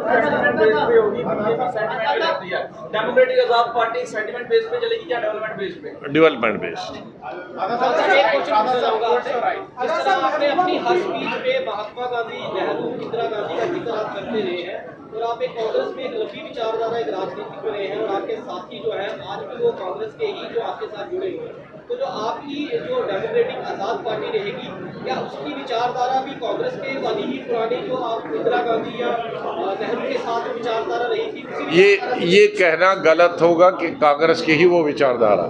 Sentiment base पे होगी, BJP sentiment पे चलती है। डेमोक्रेटिक आजाद पार्टी सेंटिमेंट बेस पे चलेगी या डेवलपमेंट बेस पे? Development based. एक क्वेश्चन पूछना चाहूंगा आपसे। जिस तरह आपने अपनी हर स्पीच में महात्मा गांधी, नेहरू, इंदिरा गांधी का जिक्र आप करते रहे हैं और आप एक कांग्रेस में एक लंबी विचारधारा, एक राजनीतिक रहे हैं और आपके साथी जो है आज भी वो कांग्रेस के ही जो आपके साथ जुड़े हुए हैं, तो जो आपकी जो डेमोक्रेटिक आजाद पार्टी रहेगी, क्या उसकी विचारधारा भी कांग्रेस के वाली ही पुरानी जो आप इंदिरा गांधी या नेहरू के साथ विचारधारा रही थी? ये कहना गलत होगा कि कांग्रेस की ही वो विचारधारा,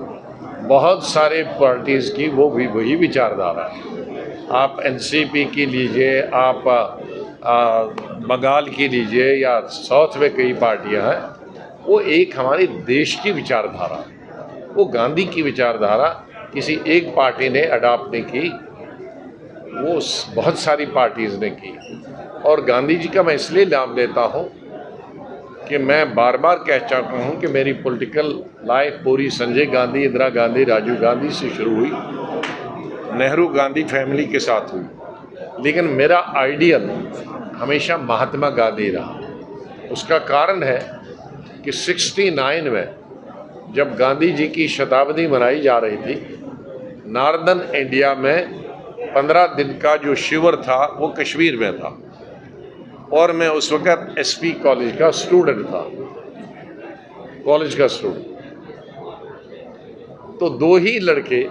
बहुत सारे पार्टीज की वो भी वही विचारधारा है। आप एनसीपी की लीजिए, आप बंगाल की लीजिए या साउथ में कई पार्टियां हैं, वो एक हमारे देश की विचारधारा, वो गांधी की विचारधारा किसी एक पार्टी ने अडॉप्ट नहीं की, वो बहुत सारी पार्टीज ने की। और गांधी जी का मैं इसलिए नाम लेता हूँ कि मैं बार बार कह चुका हूँ कि मेरी पॉलिटिकल लाइफ पूरी संजय गांधी, इंदिरा गांधी, राजीव गांधी से शुरू हुई, नेहरू गांधी फैमिली के साथ हुई, लेकिन मेरा आइडियल हमेशा महात्मा गांधी रहा। उसका कारण है कि 69 में जब गांधी जी की शताब्दी मनाई जा रही थी, नॉर्दर्न इंडिया में 15 दिन का जो शिविर था वो कश्मीर में था और मैं उस वक़्त एसपी कॉलेज का स्टूडेंट था, कॉलेज का स्टूडेंट। तो दो ही लड़के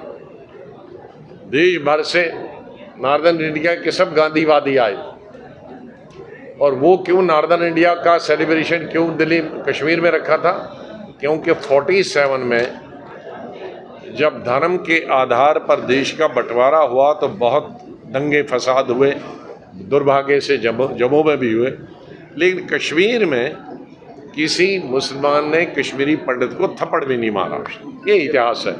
देश भर से, नॉर्दर्न इंडिया के सब गांधीवादी आए, और वो क्यों नॉर्दर्न इंडिया का सेलिब्रेशन क्यों दिल्ली कश्मीर में रखा था? क्योंकि 47 में जब धर्म के आधार पर देश का बंटवारा हुआ तो बहुत दंगे फसाद हुए, दुर्भाग्य से जम्मू में भी हुए, लेकिन कश्मीर में किसी मुसलमान ने कश्मीरी पंडित को थप्पड़ भी नहीं मारा। ये इतिहास है।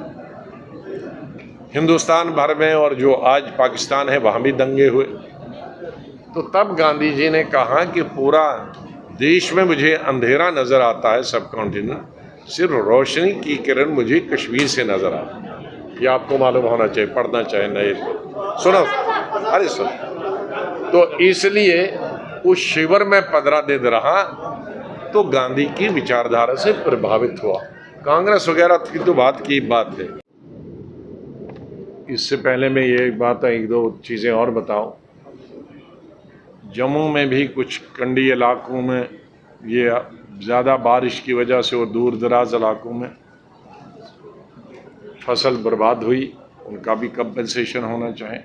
हिंदुस्तान भर में और जो आज पाकिस्तान है वहाँ भी दंगे हुए। तो तब गांधी जी ने कहा कि पूरा देश में मुझे अंधेरा नज़र आता है, सब कॉन्टिनेंट, सिर्फ रोशनी की किरण मुझे कश्मीर से नज़र आती है। ये आपको मालूम होना चाहिए, पढ़ना चाहिए नए। सुनो, अरे सुनो। तो इसलिए उस शिविर में 15 दिन रहा तो गांधी की विचारधारा से प्रभावित हुआ। कांग्रेस वगैरह की तो बात है। इससे पहले मैं ये बात एक दो चीज़ें और बताऊं। जम्मू में भी कुछ कंडी इलाकों में ये ज़्यादा बारिश की वजह से और दूर दराज इलाकों में फसल बर्बाद हुई, उनका भी कंपनसेशन होना चाहिए।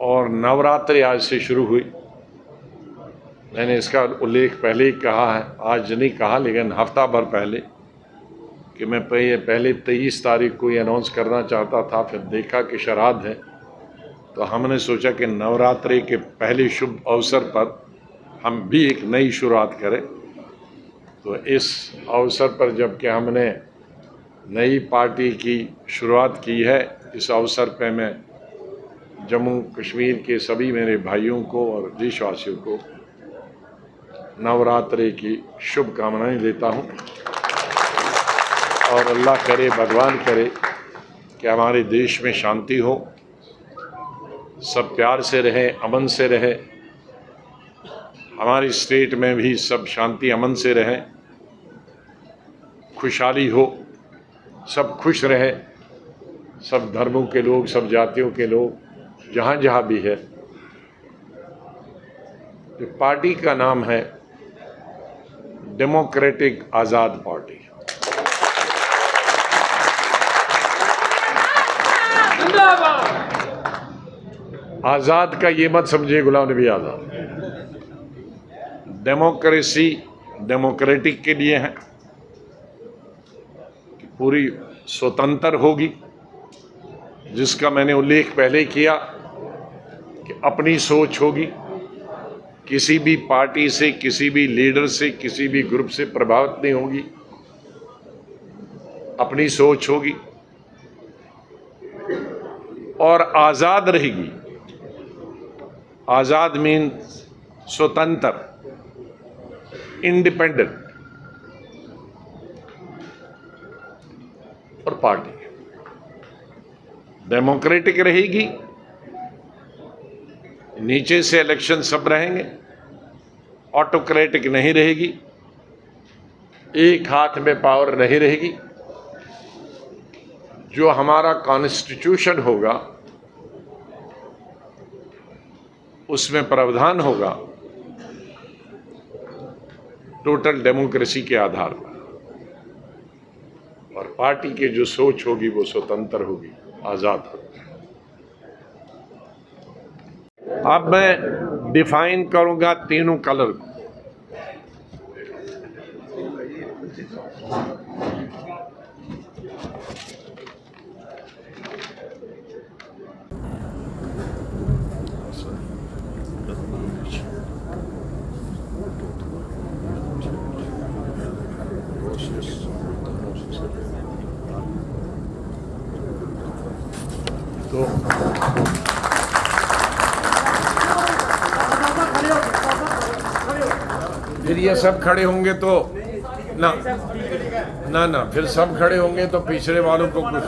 और नवरात्रि आज से शुरू हुई, मैंने इसका उल्लेख पहले ही कहा है, आज नहीं कहा लेकिन हफ्ता भर पहले, कि मैं पहले 23 तारीख को ये अनाउंस करना चाहता था, फिर देखा कि श्राद्ध है, तो हमने सोचा कि नवरात्रि के पहले शुभ अवसर पर हम भी एक नई शुरुआत करें। तो इस अवसर पर जबकि हमने नई पार्टी की शुरुआत की है, इस अवसर पर मैं जम्मू कश्मीर के सभी मेरे भाइयों को और देशवासियों को नवरात्रि की शुभकामनाएं देता हूं। और अल्लाह करे, भगवान करे कि हमारे देश में शांति हो, सब प्यार से रहे, अमन से रहे, हमारी स्टेट में भी सब शांति अमन से रहे, खुशहाली हो, सब खुश रहे, सब धर्मों के लोग, सब जातियों के लोग, जहाँ जहाँ भी है। तो पार्टी का नाम है डेमोक्रेटिक आज़ाद पार्टी। आज़ाद का ये मत समझिए गुलाम नबी आज़ाद। डेमोक्रेसी डेमोक्रेटिक के लिए है कि पूरी स्वतंत्र होगी, जिसका मैंने उल्लेख पहले किया कि अपनी सोच होगी, किसी भी पार्टी से, किसी भी लीडर से, किसी भी ग्रुप से प्रभावित नहीं होगी, अपनी सोच होगी और आज़ाद रहेगी। आज़ाद मीन्स स्वतंत्र, इंडिपेंडेंट। और पार्टी डेमोक्रेटिक रहेगी, नीचे से इलेक्शन सब रहेंगे, ऑटोक्रेटिक नहीं रहेगी, एक हाथ में पावर नहीं रहेगी। जो हमारा कॉन्स्टिट्यूशन होगा उसमें प्रावधान होगा टोटल डेमोक्रेसी के आधार पर, और पार्टी की जो सोच होगी वो स्वतंत्र होगी, आजाद होगी। अब मैं डिफाइन करूंगा तीनों कलर को। तो फिर ये सब खड़े होंगे तो ना ना ना फिर सब खड़े होंगे तो पिछड़े वालों को कुछ।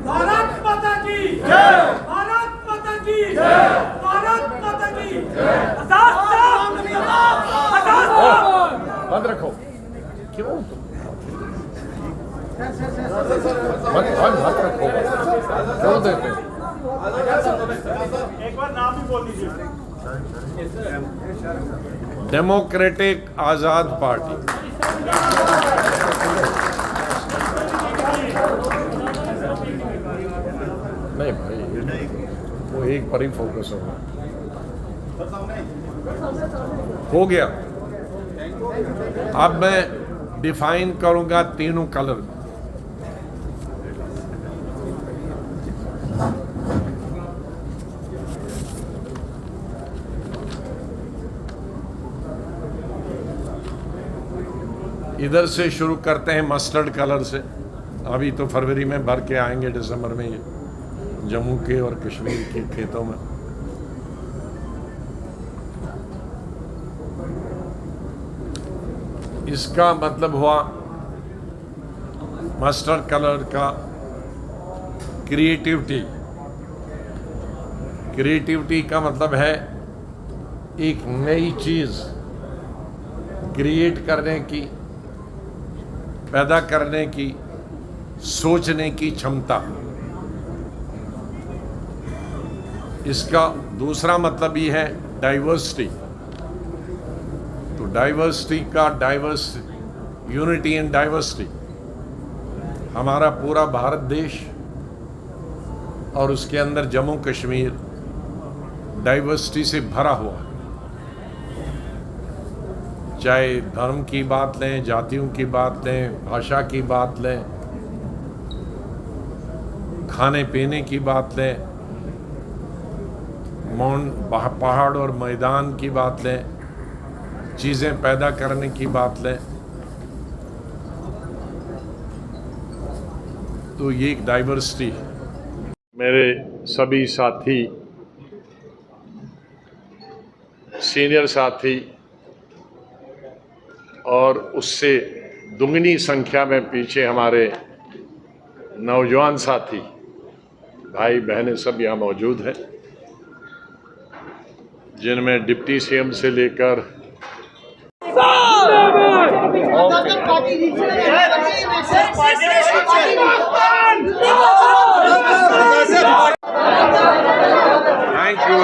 भारत माता की जय, भारत माता की जय, भारत माता की बंद रखो, क्यों मत रखो, क्यों देते? एक बार नाम भी बोल दीजिए। डेमोक्रेटिक आजाद पार्टी। नहीं भाई, वो एक पर ही फोकस होगा। हो गया। अब मैं डिफाइन करूंगा तीनों कलर। इधर से शुरू करते हैं मस्टर्ड कलर से। अभी तो फरवरी में भर के आएंगे, दिसंबर में ये जम्मू के और कश्मीर के खेतों में। इसका मतलब हुआ मस्टर्ड कलर का क्रिएटिविटी। क्रिएटिविटी का मतलब है एक नई चीज क्रिएट करने की, पैदा करने की, सोचने की क्षमता। इसका दूसरा मतलब ये है डाइवर्सिटी। तो डाइवर्सिटी का यूनिटी एंड डाइवर्सिटी। हमारा पूरा भारत देश और उसके अंदर जम्मू कश्मीर डाइवर्सिटी से भरा हुआ है। चाहे धर्म की बात लें, जातियों की बात लें, भाषा की बात लें, खाने पीने की बात लें, पहाड़ और मैदान की बात लें, चीज़ें पैदा करने की बात लें, तो ये एक डाइवर्सिटी है। मेरे सभी साथी, सीनियर साथी और उससे दुगनी संख्या में पीछे हमारे नौजवान साथी, भाई बहनें सब यहाँ मौजूद हैं, जिनमें डिप्टी सीएम से लेकर थैंक यू।